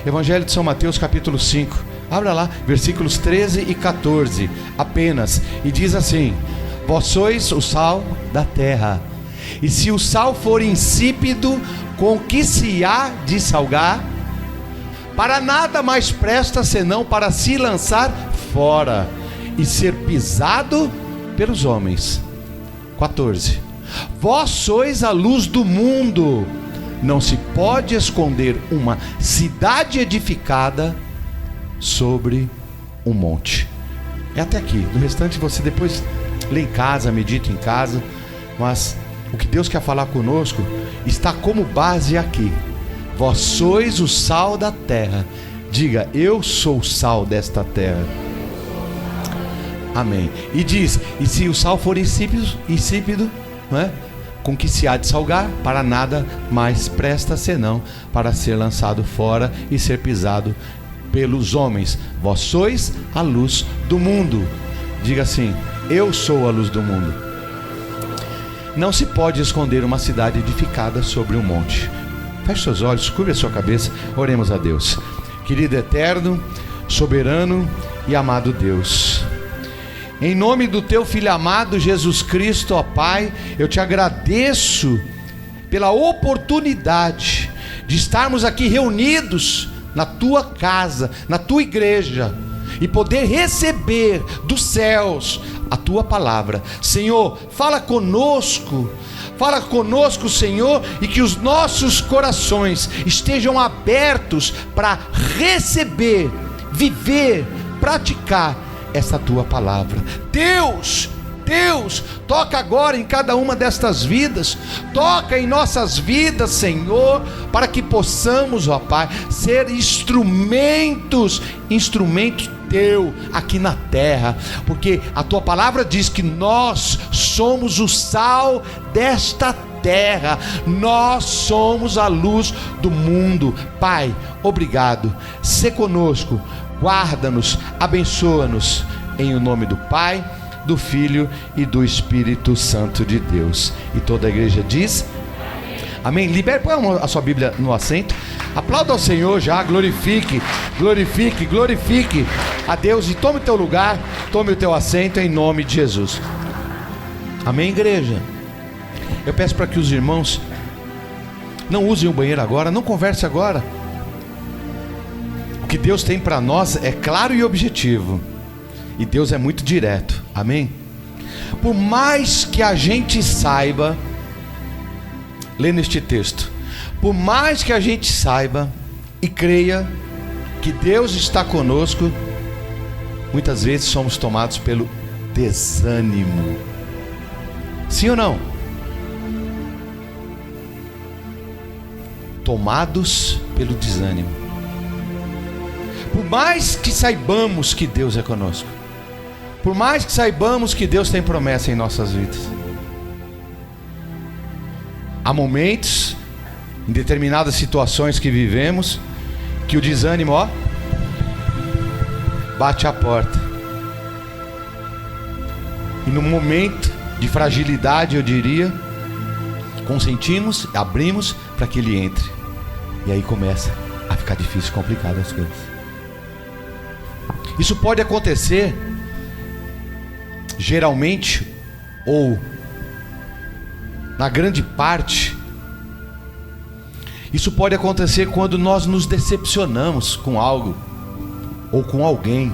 Evangelho de São Mateus, capítulo 5. Abra lá, versículos 13 e 14 apenas. E diz assim: vós sois o sal da terra. E se o sal for insípido, com que se há de salgar? Para nada mais presta senão para se lançar fora e ser pisado pelos homens. 14. Vós sois a luz do mundo. Não se pode esconder uma cidade edificada sobre um monte. É até aqui. Do restante você depois lê em casa, medita em casa. Mas o que Deus quer falar conosco está como base aqui. Vós sois o sal da terra. Diga: eu sou o sal desta terra. Amém. E diz: e se o sal for insípido, não é? Com que se há de salgar? Para nada mais presta senão para ser lançado fora e ser pisado pelos homens. Vós sois a luz do mundo. Diga assim: eu sou a luz do mundo. Não se pode esconder uma cidade edificada sobre um monte. Feche seus olhos, cubra a sua cabeça, oremos a Deus. Querido eterno, soberano e amado Deus, em nome do teu Filho amado Jesus Cristo, ó Pai, eu te agradeço pela oportunidade de estarmos aqui reunidos na tua casa, na tua igreja, e poder receber dos céus a tua palavra. Senhor, fala conosco, Senhor, e que os nossos corações estejam abertos para receber, viver, praticar essa tua palavra. Deus, toca agora em cada uma destas vidas, toca em nossas vidas, Senhor, para que possamos, ó Pai, ser instrumentos teu aqui na terra, porque a tua palavra diz que nós somos o sal desta terra, nós somos a luz do mundo. Pai, obrigado, sê conosco, guarda-nos, abençoa-nos, em o nome do Pai, do Filho e do Espírito Santo de Deus. E toda a igreja diz amém. Libere, põe a sua Bíblia no assento, aplauda ao Senhor já, glorifique a Deus e tome o teu lugar, tome o teu assento em nome de Jesus. Amém, igreja? Eu peço para que os irmãos não usem o banheiro agora, não converse agora. O que Deus tem para nós é claro e objetivo, e Deus é muito direto, amém? Por mais que a gente saiba, lê neste texto, por mais que a gente saiba e creia que Deus está conosco, muitas vezes somos tomados pelo desânimo. Sim ou não? Tomados pelo desânimo. Por mais que saibamos que Deus é conosco, por mais que saibamos que Deus tem promessa em nossas vidas, há momentos, em determinadas situações que vivemos, que o desânimo, bate a porta. E no momento de fragilidade, eu diria, consentimos, abrimos para que ele entre. E aí começa a ficar difícil, complicado as coisas. Isso pode acontecer, geralmente, ou na grande parte, isso pode acontecer quando nós nos decepcionamos com algo ou com alguém.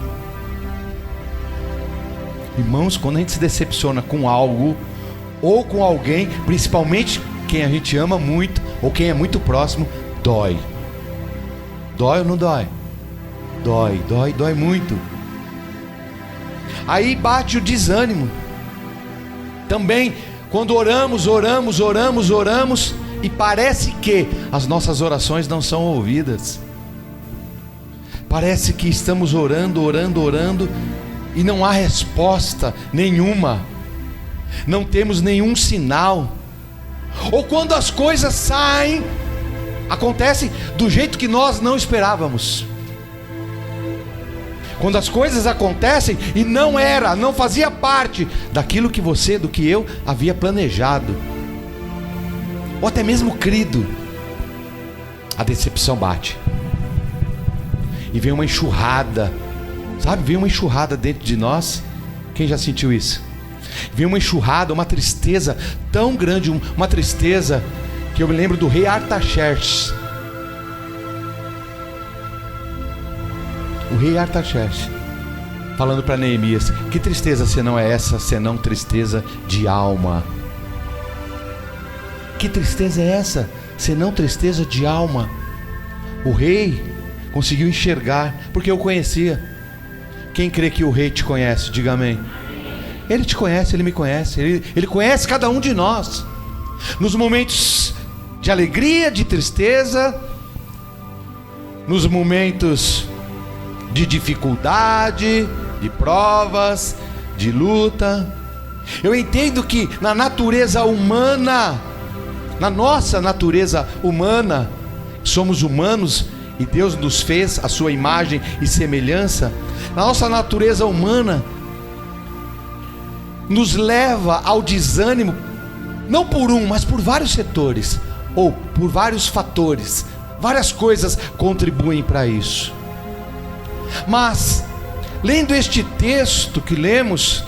Irmãos, quando a gente se decepciona com algo ou com alguém, principalmente quem a gente ama muito ou quem é muito próximo, dói. Dói ou não dói? Dói muito. Aí bate o desânimo. Também quando oramos e parece que as nossas orações não são ouvidas. Parece que estamos orando e não há resposta nenhuma. Não temos nenhum sinal. Ou quando as coisas acontecem do jeito que nós não esperávamos. Quando as coisas acontecem e não fazia parte daquilo que você, do que eu havia planejado, ou até mesmo crido, a decepção bate. e vem uma enxurrada, sabe? Vem uma enxurrada dentro de nós. Quem já sentiu isso? Vem uma enxurrada, uma tristeza tão grande, uma tristeza que eu me lembro do rei Artaxerxes. O rei Artaxerxes falando para Neemias: que tristeza senão é essa, senão tristeza de alma? Que tristeza é essa, senão tristeza de alma? O rei conseguiu enxergar, porque eu conhecia. Quem crê que o rei te conhece, diga amém. Ele te conhece, ele me conhece, ele conhece cada um de nós. Nos momentos de alegria, de tristeza, nos momentos de dificuldade, de provas, de luta. Eu entendo que na natureza humana, na nossa natureza humana, somos humanos e Deus nos fez a sua imagem e semelhança. Na nossa natureza humana, nos leva ao desânimo, não por um, mas por vários setores, ou por vários fatores. Várias coisas contribuem para isso. Mas, lendo este texto que lemos,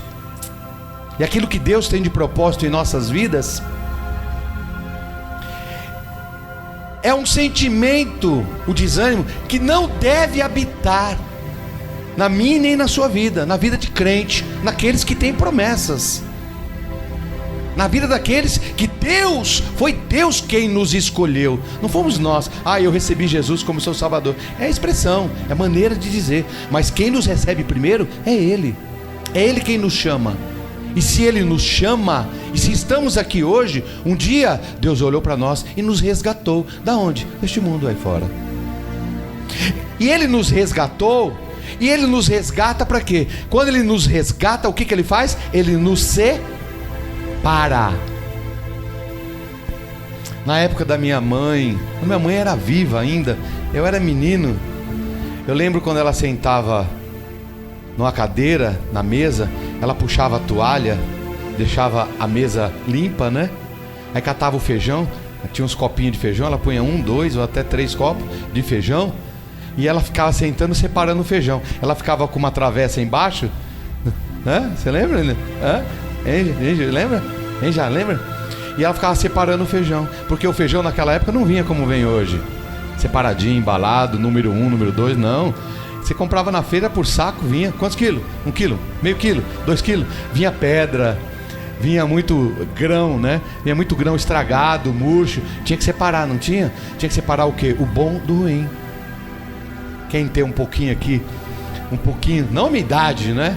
e aquilo que Deus tem de propósito em nossas vidas, é um sentimento, o desânimo, que não deve habitar na minha nem na sua vida, na vida de crente, naqueles que têm promessas, na vida daqueles que foi Deus quem nos escolheu, não fomos nós. Eu recebi Jesus como seu Salvador, é a expressão, é a maneira de dizer, mas quem nos recebe primeiro é Ele quem nos chama. E se Ele nos chama, e se estamos aqui hoje, um dia Deus olhou para nós e nos resgatou. Da onde? Deste mundo aí fora. E Ele nos resgatou, e Ele nos resgata para quê? Quando Ele nos resgata, o que Ele faz? Ele nos separa. Na época da minha mãe era viva ainda, eu era menino. Eu lembro quando ela sentava numa cadeira, na mesa, ela puxava a toalha, deixava a mesa limpa, né? Aí catava o feijão, tinha uns copinhos de feijão, ela punha 1, 2 ou até 3 copos de feijão, e ela ficava sentando, separando o feijão. Ela ficava com uma travessa embaixo, né? Você lembra? Lembra? Já lembra? E ela ficava separando o feijão, porque o feijão naquela época não vinha como vem hoje, separadinho, embalado, número 1, número 2, não. Você comprava na feira por saco, vinha quantos quilos? 1 quilo, meio quilo, 2 quilos. Vinha pedra, vinha muito grão, né? Vinha muito grão estragado, murcho. Tinha que separar, não tinha? Tinha que separar o quê? O bom do ruim. Quem tem um pouquinho aqui, um pouquinho, não a minha idade, né?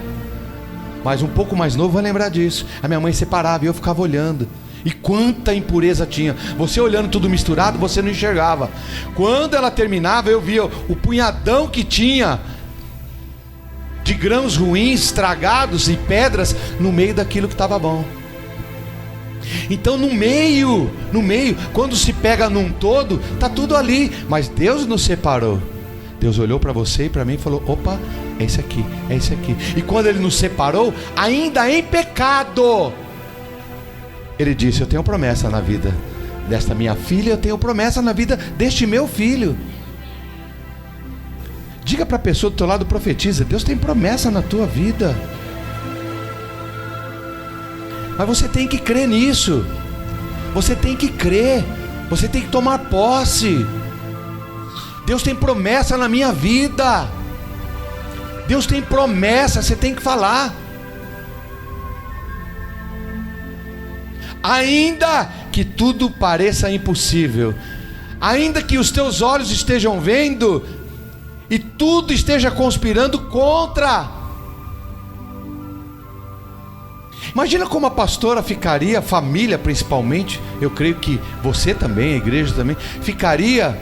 Mas um pouco mais novo vai lembrar disso. A minha mãe separava e eu ficava olhando. E quanta impureza tinha. Você olhando tudo misturado, você não enxergava. Quando ela terminava, eu via o punhadão que tinha de grãos ruins, estragados e pedras no meio daquilo que estava bom. Então no meio, quando se pega num todo, tá tudo ali. Mas Deus nos separou. Deus olhou para você e para mim e falou: opa, é esse aqui, é esse aqui. E quando Ele nos separou, ainda em pecado, Ele disse: eu tenho promessa na vida desta minha filha, eu tenho promessa na vida deste meu filho. Diga para a pessoa do teu lado, profetiza: Deus tem promessa na tua vida. Mas você tem que crer nisso. Você tem que crer. Você tem que tomar posse. Deus tem promessa na minha vida. Deus tem promessa, você tem que falar. Ainda que tudo pareça impossível, ainda que os teus olhos estejam vendo e tudo esteja conspirando contra. Imagina como a pastora ficaria, a família principalmente, eu creio que você também, a igreja também, ficaria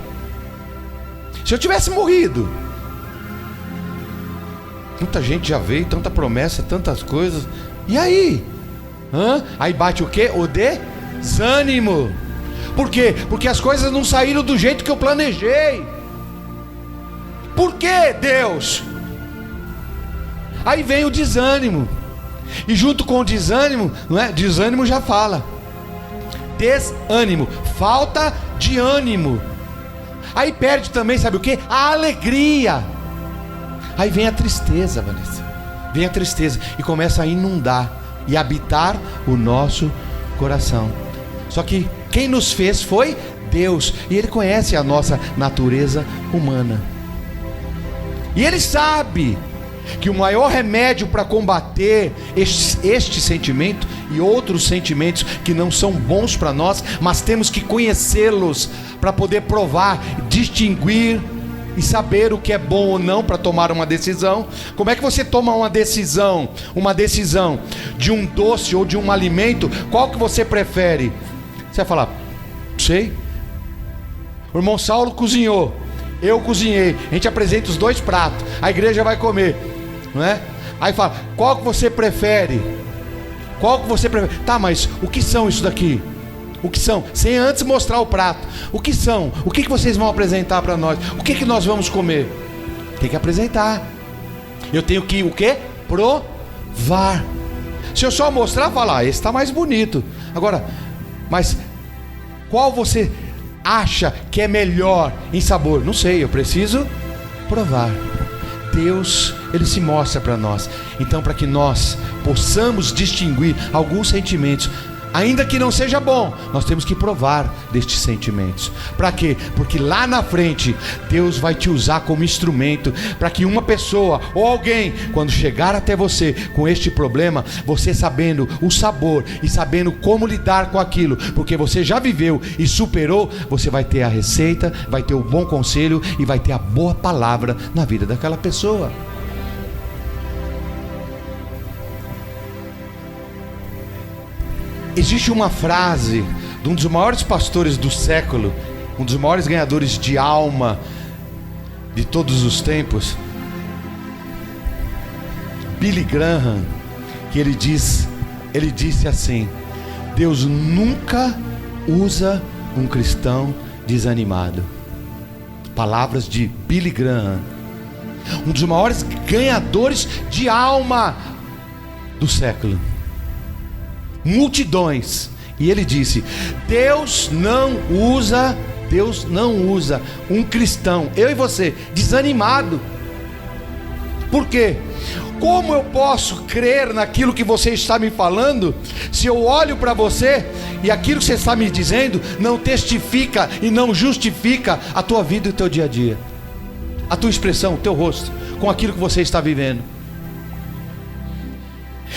se eu tivesse morrido. Muita gente já veio, tanta promessa, tantas coisas, e aí? Aí bate o quê? O desânimo. Por quê? Porque as coisas não saíram do jeito que eu planejei. Por quê, Deus? Aí vem o desânimo. E junto com o desânimo, não é? Desânimo já fala. Desânimo, falta de ânimo. Aí perde também, sabe o quê? A alegria. Aí vem a tristeza, Vanessa. Vem a tristeza e começa a inundar e habitar o nosso coração. Só que quem nos fez foi Deus, e Ele conhece a nossa natureza humana. E Ele sabe que o maior remédio para combater este sentimento e outros sentimentos que não são bons para nós, mas temos que conhecê-los para poder provar, distinguir e saber o que é bom ou não para tomar uma decisão. Como é que você toma uma decisão de um doce ou de um alimento? Qual que você prefere? Você vai falar, sei. O irmão Saulo cozinhou, eu cozinhei, a gente apresenta os dois pratos, a igreja vai comer, não é? Aí fala, qual que você prefere? Qual que você prefere? Tá, mas o que são isso daqui? O que são? Sem antes mostrar o prato. O que são? O que vocês vão apresentar para nós? O que nós vamos comer? Tem que apresentar. Eu tenho que o quê? Provar. Se eu só mostrar, falar, esse está mais bonito. Agora, mas qual você acha que é melhor em sabor? Não sei, eu preciso provar. Deus, Ele se mostra para nós. Então, para que nós possamos distinguir alguns sentimentos, ainda que não seja bom, nós temos que provar destes sentimentos. Para quê? Porque lá na frente Deus vai te usar como instrumento para que uma pessoa ou alguém, quando chegar até você com este problema, você sabendo o sabor e sabendo como lidar com aquilo, porque você já viveu e superou, você vai ter a receita, vai ter o bom conselho e vai ter a boa palavra na vida daquela pessoa. Existe uma frase de um dos maiores pastores do século, um dos maiores ganhadores de alma de todos os tempos, Billy Graham, que ele disse assim: Deus nunca usa um cristão desanimado. Palavras de Billy Graham, um dos maiores ganhadores de alma do século. Multidões. E ele disse: Deus não usa um cristão, eu e você, desanimado. Por quê? Como eu posso crer naquilo que você está me falando, se eu olho para você e aquilo que você está me dizendo não testifica e não justifica a tua vida e o teu dia a dia, a tua expressão, o teu rosto, com aquilo que você está vivendo?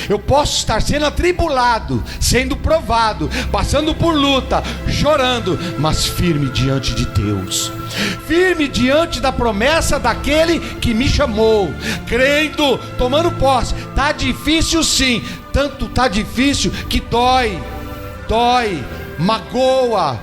Eu posso estar sendo atribulado, sendo provado, passando por luta, chorando, mas firme diante de Deus, firme diante da promessa daquele que me chamou, crendo, tomando posse. Tá difícil sim, tanto tá difícil que dói, magoa.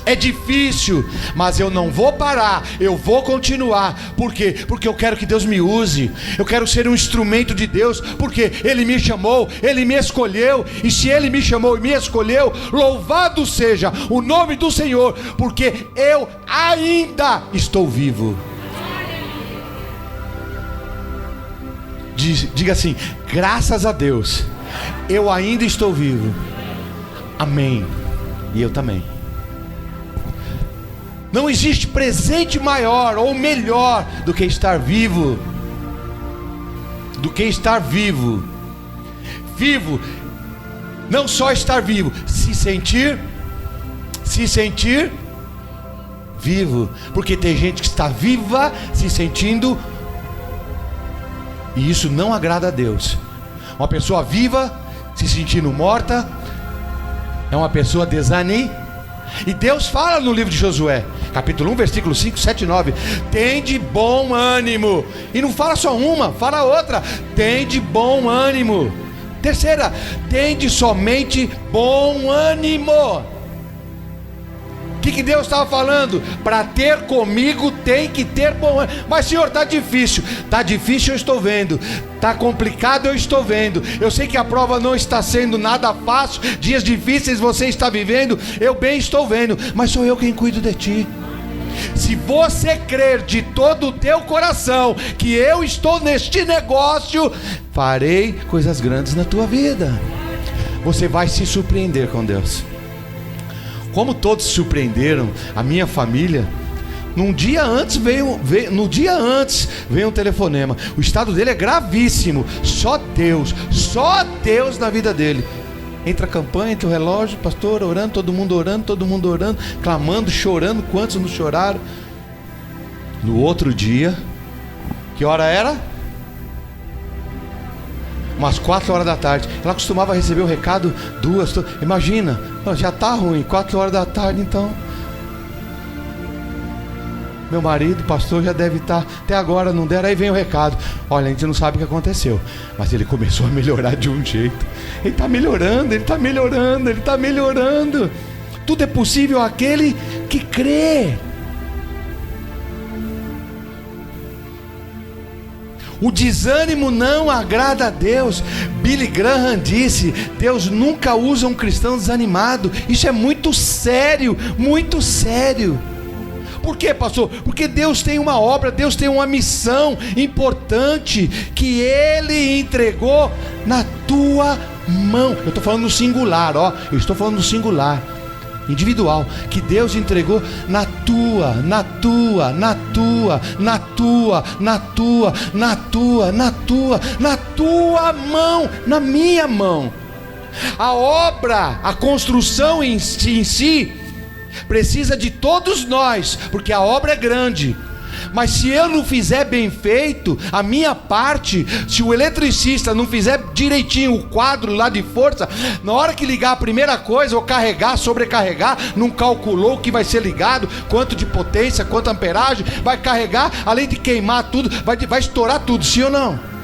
É difícil, mas eu não vou parar, eu vou continuar. Por quê? Porque eu quero que Deus me use, eu quero ser um instrumento de Deus, porque Ele me chamou, Ele me escolheu. E se Ele me chamou e me escolheu, louvado seja o nome do Senhor, porque eu ainda estou vivo. Diga assim: graças a Deus, eu ainda estou vivo. Amém. E eu também. Não existe presente maior ou melhor do que estar vivo. Vivo, não só estar vivo, se sentir vivo. Porque tem gente que está viva se sentindo, e isso não agrada a Deus. Uma pessoa viva se sentindo morta é uma pessoa desanimada. E Deus fala no livro de Josué, capítulo 1, versículo 5, 7 e 9: tende bom ânimo. E não fala só uma, fala outra: tende bom ânimo. Terceira: tende somente bom ânimo. O que Deus estava falando? Para ter comigo tem que ter bom ânimo. Mas Senhor, está difícil, eu estou vendo. Está complicado, eu estou vendo. Eu sei que a prova não está sendo nada fácil, dias difíceis você está vivendo, eu bem estou vendo, mas sou eu quem cuido de ti. Se você crer de todo o teu coração que eu estou neste negócio, farei coisas grandes na tua vida. Você vai se surpreender com Deus. Como todos se surpreenderam, a minha família, No dia antes veio um telefonema. O estado dele é gravíssimo. Só Deus na vida dele. Entra a campanha, entra o relógio, pastor orando, todo mundo orando, clamando, chorando. Quantos não choraram? No outro dia, que hora era? Umas 4 horas da tarde. Ela costumava receber o recado 2. Imagina, já está ruim, 4 horas da tarde, então. Meu marido, pastor, já deve estar. Até agora não deram. Aí vem o recado. Olha, a gente não sabe o que aconteceu, mas ele começou a melhorar de um jeito. Ele está melhorando. Tudo é possível àquele que crê. O desânimo não agrada a Deus. Billy Graham disse: Deus nunca usa um cristão desanimado. Isso é muito sério, muito sério. Por quê, pastor? Porque Deus tem uma obra, Deus tem uma missão importante que Ele entregou na tua mão. Eu estou falando no singular, eu estou falando no singular, individual, que Deus entregou na tua mão, na minha mão. A obra, a construção em si precisa de todos nós, porque a obra é grande. Mas se eu não fizer bem feito a minha parte, se o eletricista não fizer direitinho o quadro lá de força, na hora que ligar a primeira coisa, ou carregar, sobrecarregar, não calculou o que vai ser ligado, quanto de potência, quanta amperagem, vai carregar, além de queimar tudo, vai estourar tudo, sim ou não?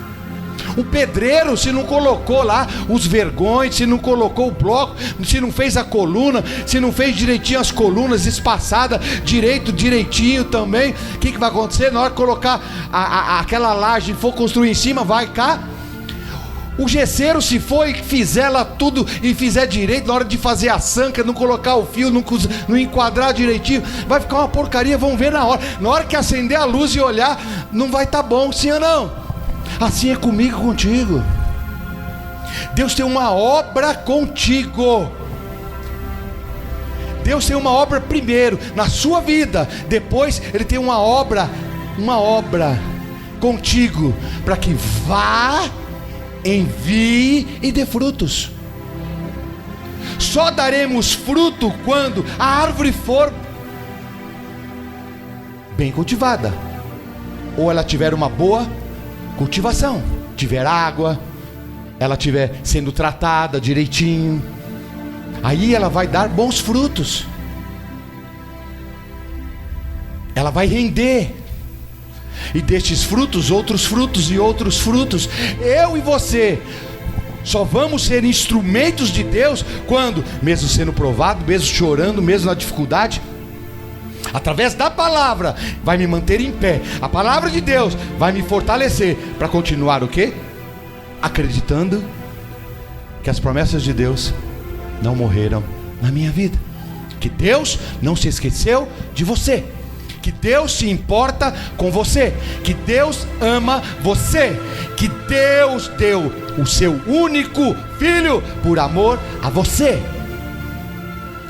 O pedreiro, se não colocou lá os vergões, se não colocou o bloco, se não fez a coluna, se não fez direitinho as colunas espaçadas, direitinho também, o que vai acontecer? Na hora de colocar aquela laje e for construir em cima, vai cá. O gesseiro, se for e fizer lá tudo e fizer direito, na hora de fazer a sanca, não colocar o fio, não enquadrar direitinho, vai ficar uma porcaria. Vão ver na hora que acender a luz e olhar, não vai estar bom, sim ou não? Assim é comigo e contigo. Deus tem uma obra contigo. Deus tem uma obra primeiro na sua vida, depois Ele tem uma obra contigo, para que vá, envie e dê frutos. Só daremos fruto quando a árvore for bem cultivada, ou ela tiver uma boa cultivação, tiver água, ela tiver sendo tratada direitinho, aí ela vai dar bons frutos, ela vai render, e destes frutos, outros frutos e outros frutos. Eu e você só vamos ser instrumentos de Deus quando, mesmo sendo provado, mesmo chorando, mesmo na dificuldade, através da palavra, vai me manter em pé. A palavra de Deus vai me fortalecer para continuar o quê? Acreditando que as promessas de Deus não morreram na minha vida, que Deus não se esqueceu de você, que Deus se importa com você, que Deus ama você, que Deus deu o seu único filho por amor a você.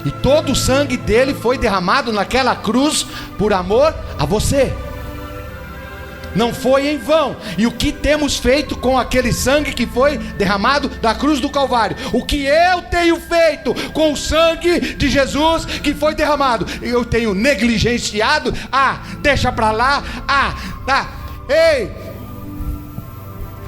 E todo o sangue dele foi derramado naquela cruz por amor a você. Não foi em vão. E o que temos feito com aquele sangue que foi derramado da cruz do Calvário? O que eu tenho feito com o sangue de Jesus que foi derramado? Eu tenho negligenciado? Deixa pra lá. Ei!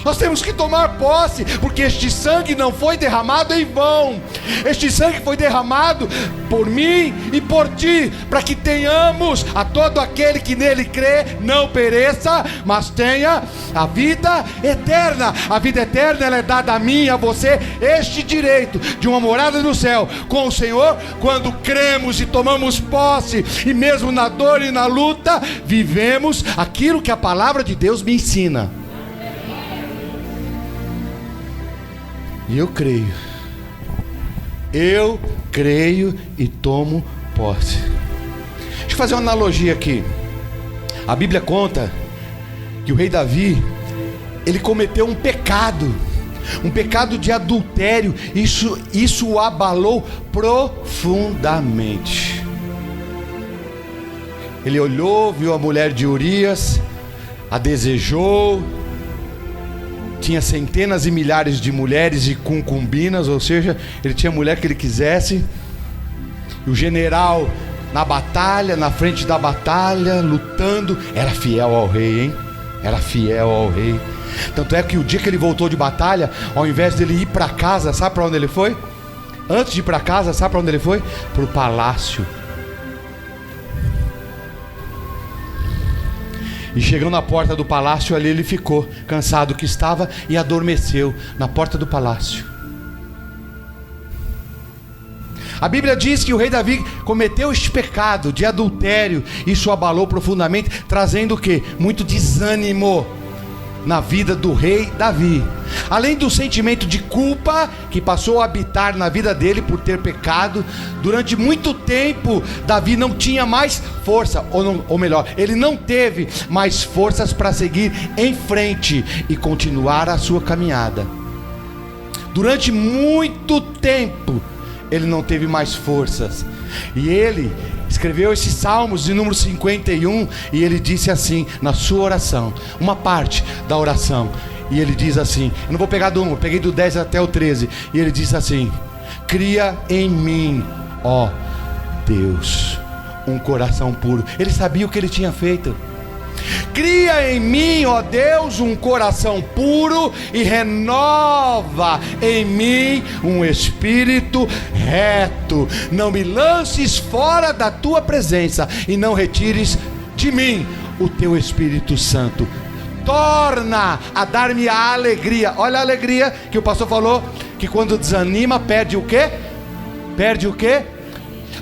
Nós temos que tomar posse, porque este sangue não foi derramado em vão. Este sangue foi derramado por mim e por ti, para que tenhamos a todo aquele que nele crê, não pereça, mas tenha a vida eterna. A vida eterna, ela é dada a mim e a você, este direito de uma morada no céu com o Senhor, quando cremos e tomamos posse, e mesmo na dor e na luta, vivemos aquilo que a palavra de Deus me ensina. E eu creio e tomo posse. Deixa eu fazer uma analogia aqui. A Bíblia conta que o rei Davi, ele cometeu um pecado de adultério. Isso o abalou profundamente. Ele olhou, viu a mulher de Urias, a desejou. Tinha centenas e milhares de mulheres e concubinas, ou seja, ele tinha mulher que ele quisesse. E o general na batalha, na frente da batalha, lutando, era fiel ao rei, hein? Era fiel ao rei. Tanto é que o dia que ele voltou de batalha, ao invés dele ir para casa, sabe para onde ele foi? Antes de ir para casa, sabe para onde ele foi? Para o palácio. E chegando na porta do palácio, ali ele ficou, cansado que estava, e adormeceu na porta do palácio. A Bíblia diz que o rei Davi cometeu este pecado de adultério. Isso o abalou profundamente, trazendo o quê? Muito desânimo na vida do rei Davi. Além do sentimento de culpa que passou a habitar na vida dele por ter pecado, durante muito tempo Davi não tinha mais força, ou melhor, ele não teve mais forças para seguir em frente e continuar a sua caminhada. Durante muito tempo ele não teve mais forças, e ele escreveu esses salmos de número 51, e ele disse assim na sua oração, uma parte da oração, e ele diz assim, eu não vou pegar do 1, eu peguei do 10 até o 13, e ele diz assim: cria em mim, ó Deus, um coração puro. Ele sabia o que ele tinha feito. Cria em mim, ó Deus, um coração puro e renova em mim um espírito reto. Não me lances fora da tua presença e não retires de mim o teu Espírito Santo. Torna a dar-me a alegria. Olha a alegria que o pastor falou, que quando desanima perde o quê? Perde o quê?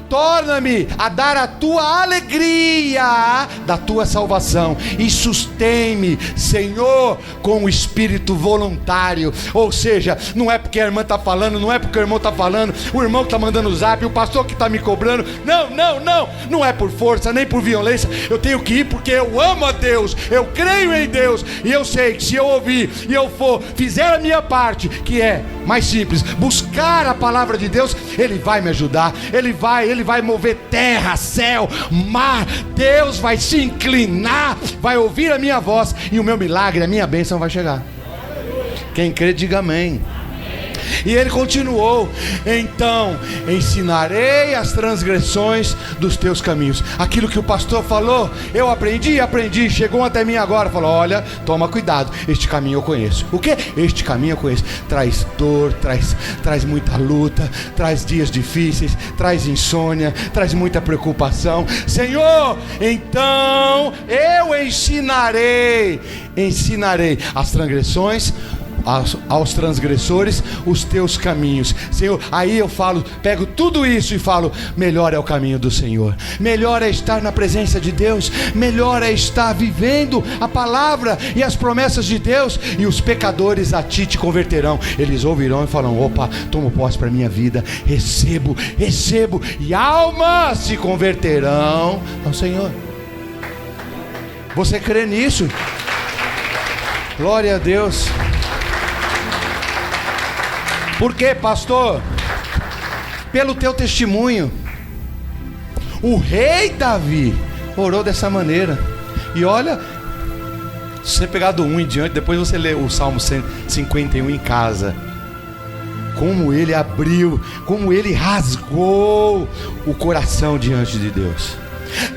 Torna-me a dar a tua alegria da tua salvação e sustém-me, Senhor, com o espírito voluntário. Ou seja, não é porque a irmã está falando, não é porque o irmão está falando, o irmão que está mandando o zap, o pastor que está me cobrando. Não é por força nem por violência. Eu tenho que ir porque eu amo a Deus, eu creio em Deus, e eu sei que se eu ouvir e eu fizer a minha parte, que é mais simples, buscar a palavra de Deus, Ele vai me ajudar, Ele vai mover terra, céu, mar. Deus vai se inclinar, vai ouvir a minha voz, e o meu milagre, a minha bênção vai chegar. Quem crê, diga amém. E ele continuou: então ensinarei as transgressões dos teus caminhos. Aquilo que o pastor falou, eu aprendi, chegou até mim agora, falou: olha, toma cuidado, este caminho eu conheço. O que? Este caminho eu conheço. Traz dor, traz muita luta, traz dias difíceis, traz insônia, traz muita preocupação. Senhor, então eu ensinarei as transgressões aos transgressores os teus caminhos, Senhor. Aí eu falo, pego tudo isso e falo: melhor é o caminho do Senhor, melhor é estar na presença de Deus, melhor é estar vivendo a palavra e as promessas de Deus. E os pecadores a ti te converterão. Eles ouvirão e falam: opa, tomo posse para minha vida, recebo, e almas se converterão ao Senhor. Você crê nisso? Glória a Deus. Por quê, pastor? Pelo teu testemunho. O rei Davi orou dessa maneira. E olha, se você pegar do 1 em diante, depois você lê o Salmo 51 em casa, como ele abriu, como ele rasgou o coração diante de Deus.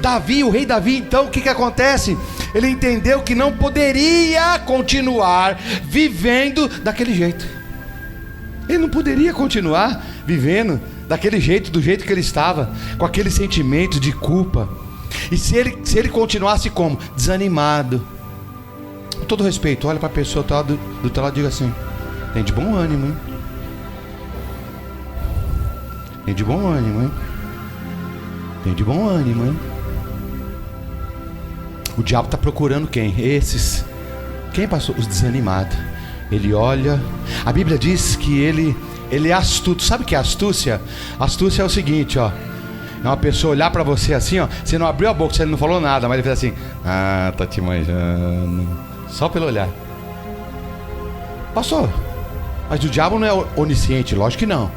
Davi, o rei Davi, então, o que acontece? Ele entendeu que não poderia continuar vivendo daquele jeito. Ele não poderia continuar vivendo daquele jeito, do jeito que ele estava, com aquele sentimento de culpa. E se ele continuasse como? Desanimado. Com todo respeito, olha para a pessoa do teu lado e diga assim: tem de bom ânimo, hein? Tem de bom ânimo, hein? Tem de bom ânimo, hein? O diabo está procurando quem? Esses. Quem passou? Os desanimados. Ele olha, a Bíblia diz que ele é astuto. Sabe o que é astúcia? Astúcia é o seguinte, ó: é uma pessoa olhar para você assim, ó, você não abriu a boca, você não falou nada, mas ele fez assim: ah, tá te manjando, só pelo olhar. Pastor, mas o diabo não é onisciente? Lógico que não.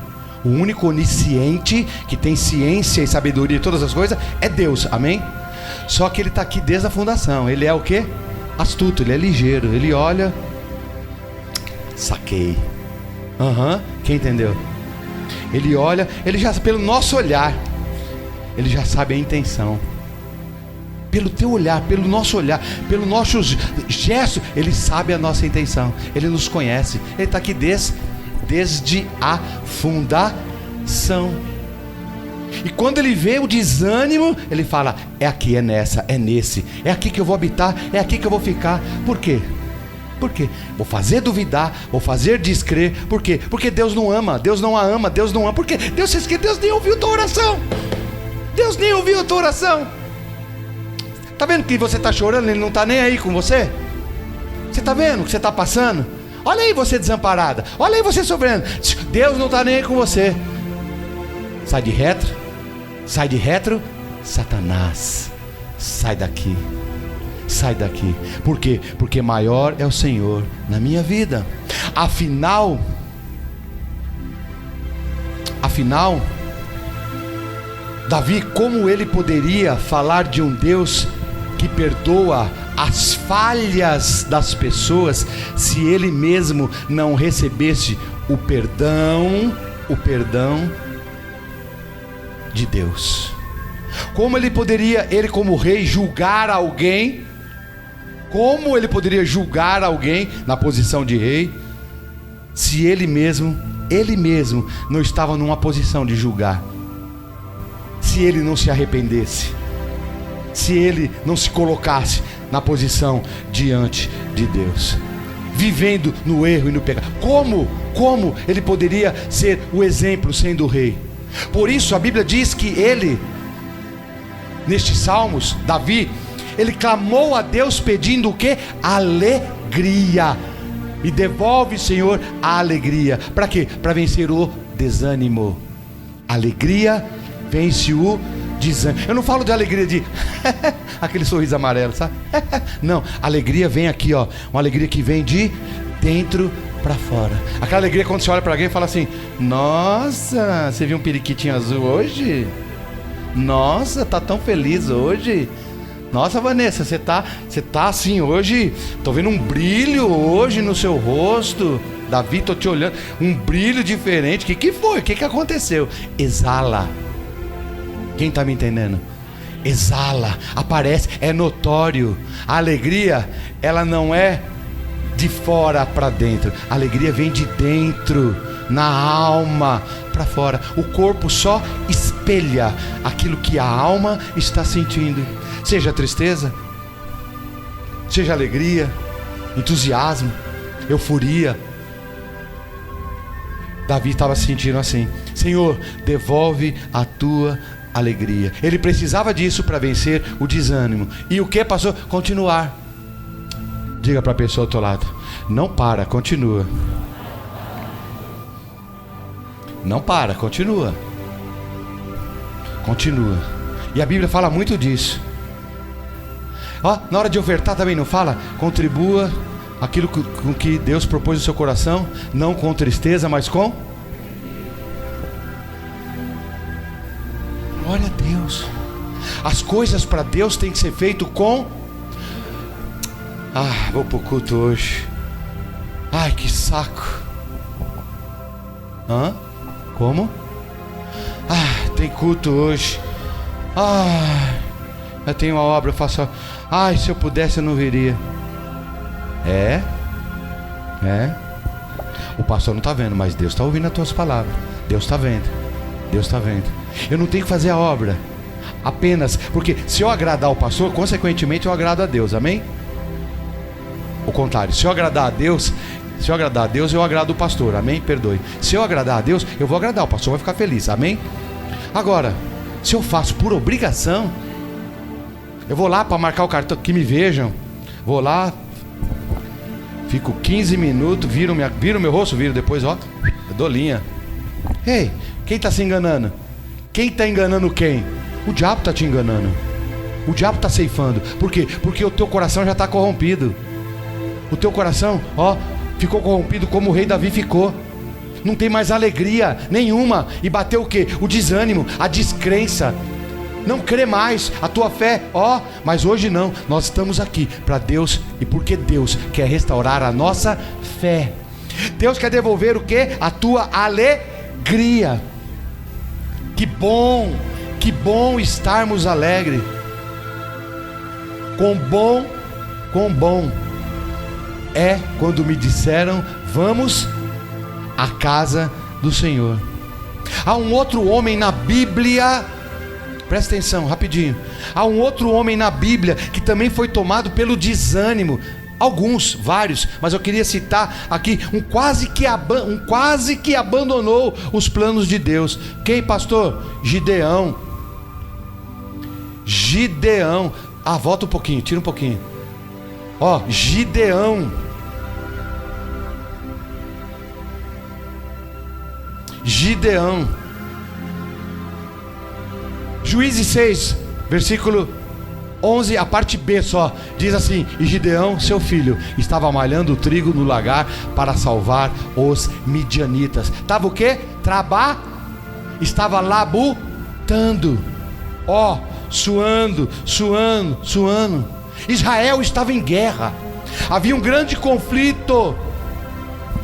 O único onisciente que tem ciência e sabedoria e todas as coisas é Deus, amém? Só que ele está aqui desde a fundação. Ele é o quê? Astuto, ele é ligeiro. Ele olha. Saquei. Quem entendeu? Ele olha, ele já, pelo nosso olhar, ele já sabe a intenção. Pelo teu olhar, pelo nosso olhar, pelo nosso gesto, ele sabe a nossa intenção. Ele nos conhece. Ele está aqui desde a fundação. E quando ele vê o desânimo, ele fala: é aqui, é nessa, é nesse, é aqui que eu vou habitar, é aqui que eu vou ficar. Por quê? Por quê? Vou fazer duvidar, vou fazer descrer. Por quê? Porque Deus não ama, Deus não a ama, Deus não ama. Por quê? Deus nem ouviu tua oração. Deus nem ouviu a tua oração. Tá vendo que você está chorando, ele não está nem aí com você? Você está vendo o que você está passando? Olha aí você desamparada, olha aí você sofrendo. Deus não está nem aí com você. Sai de retro, Satanás, sai daqui. Sai daqui. Por quê? Porque maior é o Senhor na minha vida. Afinal, Davi, como ele poderia falar de um Deus que perdoa as falhas das pessoas se ele mesmo não recebesse o perdão de Deus? Como ele poderia, ele como rei, julgar alguém? Como ele poderia julgar alguém na posição de rei, se ele mesmo não estava numa posição de julgar? Se ele não se arrependesse, se ele não se colocasse na posição diante de Deus, vivendo no erro e no pecado, como ele poderia ser o exemplo sendo o rei? Por isso a Bíblia diz que ele, nestes salmos, Davi, ele clamou a Deus pedindo o quê? Alegria. E devolve, Senhor, a alegria. Para quê? Para vencer o desânimo. Alegria vence o desânimo. Eu não falo de alegria de aquele sorriso amarelo, sabe? Não, alegria vem aqui, ó. Uma alegria que vem de dentro para fora. Aquela alegria quando você olha para alguém e fala assim: nossa, você viu um periquitinho azul hoje? Nossa, tá tão feliz hoje. Nossa, Vanessa, você tá assim hoje. Tô vendo um brilho hoje no seu rosto. Davi, tô te olhando, um brilho diferente. Que foi? O que aconteceu? Exala. Quem tá me entendendo? Exala, aparece, é notório. A alegria, ela não é de fora para dentro. A alegria vem de dentro, na alma para fora. O corpo só espelha aquilo que a alma está sentindo. Seja tristeza, seja alegria, entusiasmo, euforia. Davi estava sentindo assim: Senhor, devolve a tua alegria. Ele precisava disso para vencer o desânimo. E o que passou? Continuar. Diga para a pessoa ao teu lado: não para, continua. Não para, continua. Continua. E a Bíblia fala muito disso. Ó, na hora de ofertar também não fala? Contribua aquilo com que Deus propôs no seu coração, não com tristeza, mas com... Glória a Deus. As coisas para Deus têm que ser feito com... vou pro culto hoje. Ai, que saco. Como? Tem culto hoje. Eu tenho uma obra, eu faço... se eu pudesse eu não viria. É. O pastor não está vendo, mas Deus está ouvindo as tuas palavras. Deus está vendo. Eu não tenho que fazer a obra apenas porque se eu agradar o pastor, consequentemente eu agrado a Deus, amém? O contrário, se eu agradar a Deus, eu agrado o pastor, amém? Perdoe. Se eu agradar a Deus, eu vou agradar, o pastor vai ficar feliz, amém? Agora, se eu faço por obrigação, eu vou lá para marcar o cartão, que me vejam, vou lá, fico 15 minutos, viro meu rosto, depois, ó, eu dou linha. Ei, quem está se enganando? Quem está enganando quem? O diabo está te enganando. O diabo está ceifando. Por quê? Porque o teu coração já está corrompido. O teu coração, ó, ficou corrompido como o rei Davi ficou. Não tem mais alegria nenhuma. E bateu o quê? O desânimo, a descrença. não crê mais, a tua fé, mas hoje não, nós estamos aqui para Deus, e porque Deus quer restaurar a nossa fé. Deus quer devolver o quê? A tua alegria. Que bom estarmos alegres. Quão bom é quando me disseram: vamos à casa do Senhor. Há um outro homem na Bíblia, presta atenção, rapidinho. Há um outro homem na Bíblia que também foi tomado pelo desânimo. Vários, mas eu queria citar aqui um quase que abandonou os planos de Deus. Quem, pastor? Gideão. Volta um pouquinho, tira um pouquinho. Gideão. Juízes 6, versículo 11, a parte B só, diz assim: e Gideão, seu filho, estava malhando o trigo no lagar para salvar os midianitas. Estava o quê? Estava labutando, suando. Israel estava em guerra. Havia um grande conflito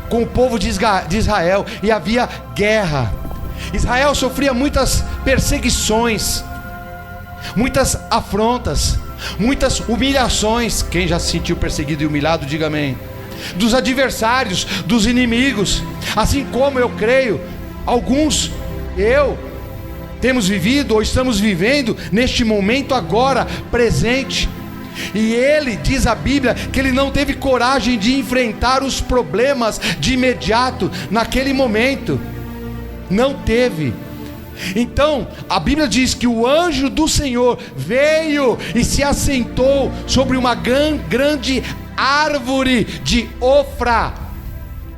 com o povo de Israel, e havia guerra. Israel sofria muitas perseguições, muitas afrontas, muitas humilhações. Quem já se sentiu perseguido e humilhado, diga amém. Dos adversários, dos inimigos, assim como eu creio, temos vivido ou estamos vivendo neste momento agora, presente. E ele, diz a Bíblia, que ele não teve coragem de enfrentar os problemas de imediato, naquele momento. Não teve. Então, a Bíblia diz que o anjo do Senhor veio e se assentou sobre uma grande árvore de Ofra,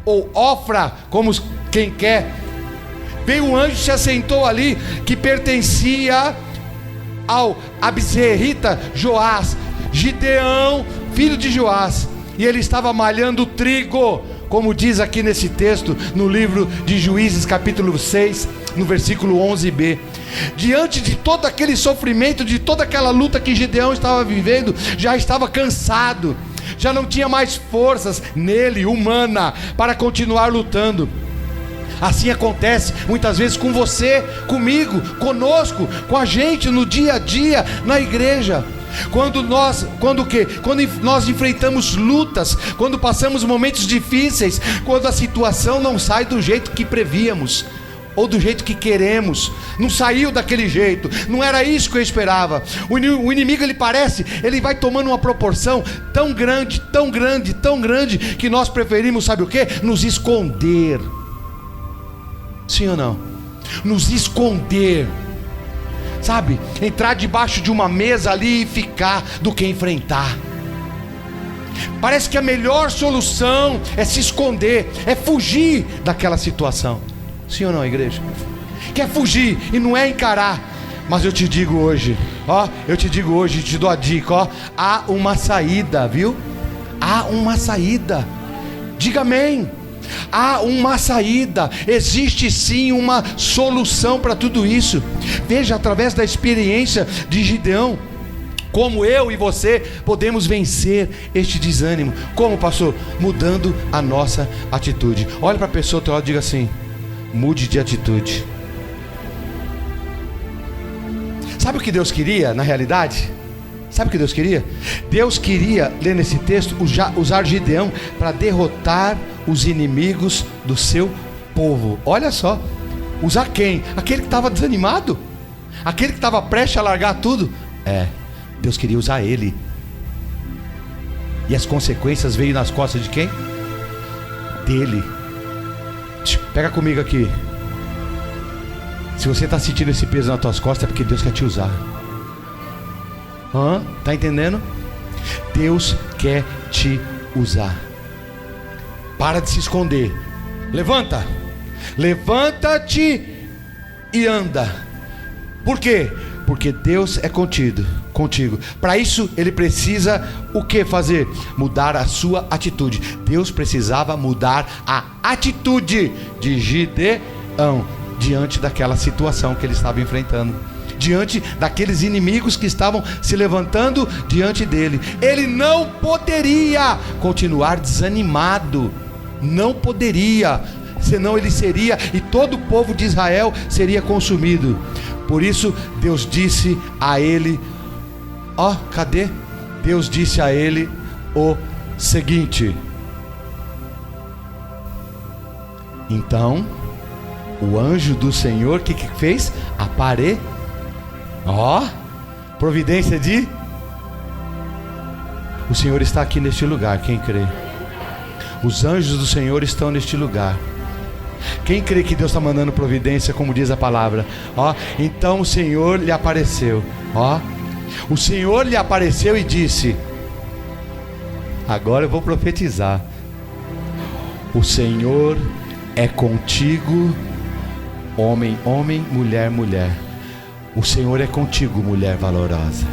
ou Ofra, como quem quer. Veio o anjo e se assentou ali, que pertencia ao Abizerita Joás, Gideão, filho de Joás. E ele estava malhando trigo, como diz aqui nesse texto, no livro de Juízes capítulo 6, no versículo 11b. Diante de todo aquele sofrimento, de toda aquela luta que Gideão estava vivendo, já estava cansado, já não tinha mais forças nele, humana, para continuar lutando. Assim acontece muitas vezes com você, comigo, conosco, com a gente no dia a dia, na igreja. Quando nós enfrentamos lutas, quando passamos momentos difíceis, quando a situação não sai do jeito que prevíamos, ou do jeito que queremos, não saiu daquele jeito, não era isso que eu esperava. O inimigo, ele vai tomando uma proporção tão grande, que nós preferimos, sabe o que? Nos esconder. Sim ou não? Nos esconder, sabe? Entrar debaixo de uma mesa ali e ficar, do que enfrentar. Parece que a melhor solução é se esconder, é fugir daquela situação. Sim ou não, igreja? Quer fugir e não é encarar. Mas eu te digo hoje, te dou a dica, há uma saída, viu? Há uma saída. Diga amém. Há uma saída, existe sim uma solução para tudo isso. Veja, através da experiência de Gideão, como eu e você podemos vencer este desânimo. Como, pastor? Mudando a nossa atitude. Olha para a pessoa do teu lado e diga assim: mude de atitude. Sabe o que Deus queria na realidade? Sabe o que Deus queria? Deus queria, ler nesse texto, usar Gideão para derrotar os inimigos do seu povo. Olha só, usar quem? Aquele que estava desanimado, aquele que estava prestes a largar tudo. Deus queria usar ele. E as consequências veio nas costas de quem? Dele. Pega comigo aqui. Se você está sentindo esse peso nas tuas costas, é porque Deus quer te usar. Tá entendendo? Deus quer te usar. Para de se esconder. Levanta-te e anda. Por quê? Porque Deus é contigo. Para isso ele precisa o que fazer? Mudar a sua atitude. Deus precisava mudar a atitude de Gideão diante daquela situação que ele estava enfrentando. diante daqueles inimigos que estavam se levantando diante dele. Ele não poderia continuar desanimado, não poderia, senão ele seria, e todo o povo de Israel seria consumido. Por isso Deus disse a ele, cadê? Deus disse a ele o seguinte: então o anjo do Senhor, o que fez? Providência de... O Senhor está aqui neste lugar, quem crê? Os anjos do Senhor estão neste lugar. Quem crê que Deus está mandando providência, como diz a palavra? Então o Senhor lhe apareceu. O Senhor lhe apareceu e disse... Agora eu vou profetizar. O Senhor é contigo, homem, homem, mulher, mulher. O Senhor é contigo, mulher valorosa.